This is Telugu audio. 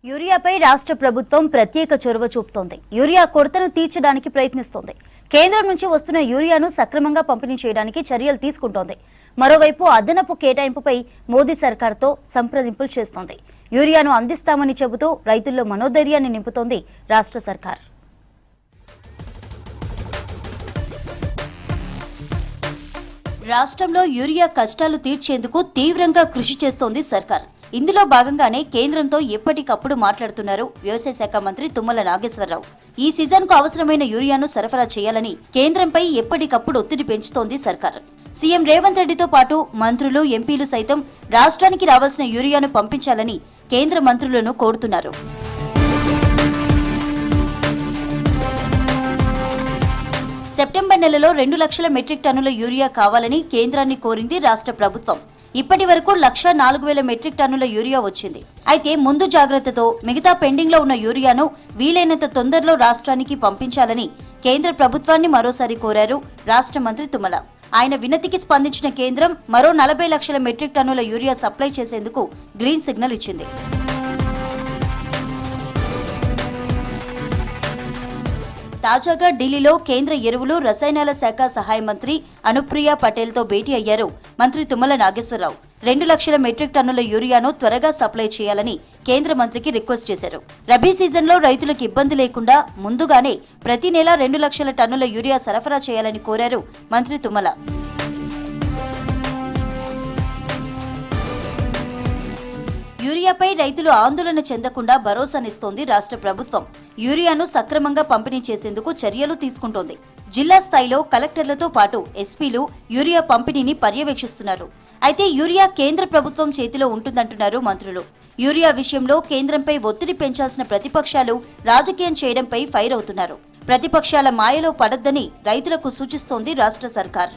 యూరియాపై రాష్ట్ర ప్రభుత్వం ప్రత్యేక చొరవ చూపుతోంది. యూరియా కొరతను తీర్చడానికి ప్రయత్నిస్తోంది. కేంద్రం నుంచి వస్తున్న యూరియాను సక్రమంగా పంపిణీ చేయడానికి చర్యలు తీసుకుంటోంది. మరోవైపు అదనపు కేటాయింపుపై మోదీ సర్కార్తో సంప్రదింపులు చేస్తోంది. యూరియాను అందిస్తామని చెబుతూ రైతుల్లో మనోధైర్యాన్ని నింపుతోంది రాష్ట్ర సర్కార్. రాష్ట్రంలో యూరియా కష్టాలు తీర్చేందుకు తీవ్రంగా కృషి చేస్తోంది సర్కార్. ఇందులో భాగంగానే కేంద్రంతో ఎప్పటికప్పుడు మాట్లాడుతున్నారు వ్యవసాయ శాఖ మంత్రి తుమ్మల నాగేశ్వరరావు. ఈ సీజన్కు అవసరమైన యూరియాను సరఫరా చేయాలని కేంద్రంపై ఎప్పటికప్పుడు ఒత్తిడి పెంచుతోంది సర్కార్. సీఎం రేవంత్ రెడ్డితో పాటు మంత్రులు, ఎంపీలు సైతం రాష్ట్రానికి రావాల్సిన యూరియాను పంపించాలని కేంద్ర మంత్రులను కోరుతున్నారు. సెప్టెంబర్ నెలలో 2 లక్షల మెట్రిక్ టన్నుల యూరియా కావాలని కేంద్రాన్ని కోరింది రాష్ట్ర ప్రభుత్వం. ఇప్పటి వరకు 1,04,000 మెట్రిక్ టన్నుల యూరియా వచ్చింది. అయితే ముందు జాగ్రత్తతో మిగతా పెండింగ్ లో ఉన్న యూరియాను వీలైనంత తొందరలో రాష్ట్రానికి పంపించాలని కేంద్ర ప్రభుత్వాన్ని మరోసారి కోరారు రాష్ట్ర మంత్రి తుమ్మల. ఆయన వినతికి స్పందించిన కేంద్రం మరో 40 లక్షల మెట్రిక్ టన్నుల యూరియా సప్లై చేసేందుకు గ్రీన్ సిగ్నల్ ఇచ్చింది. తాజాగా ఢిల్లీలో కేంద్ర ఎరువులు, రసాయనాల శాఖ సహాయ మంత్రి అనుప్రియ పటేల్తో భేటీ అయ్యారు మంత్రి తుమ్మల నాగేశ్వరరావు. 2 లక్షల మెట్రిక్ టన్నుల యూరియాను త్వరగా సప్లై చేయాలని కేంద్ర మంత్రికి రిక్వెస్ట్ చేశారు. రబీ సీజన్లో రైతులకు ఇబ్బంది లేకుండా ముందుగానే ప్రతి నెల 2 లక్షల టన్నుల యూరియా సరఫరా చేయాలని కోరారు మంత్రి తుమ్మల. యూరియాపై రైతులు ఆందోళన చెందకుండా భరోసానిస్తోంది రాష్ట్ర ప్రభుత్వం. యూరియాను సక్రమంగా పంపిణీ చేసేందుకు చర్యలు తీసుకుంటోంది. జిల్లా స్థాయిలో కలెక్టర్లతో పాటు ఎస్పీలు యూరియా పంపిణీని పర్యవేక్షిస్తున్నారు. అయితే యూరియా కేంద్ర ప్రభుత్వం చేతిలో ఉంటుందంటున్నారు మంత్రులు. యూరియా విషయంలో కేంద్రంపై ఒత్తిడి పెంచాల్సిన ప్రతిపక్షాలు రాజకీయం చేయడంపై ఫైర్ అవుతున్నారు. ప్రతిపక్షాల మాయలో పడొద్దని రైతులకు సూచిస్తోంది రాష్ట్ర సర్కార్.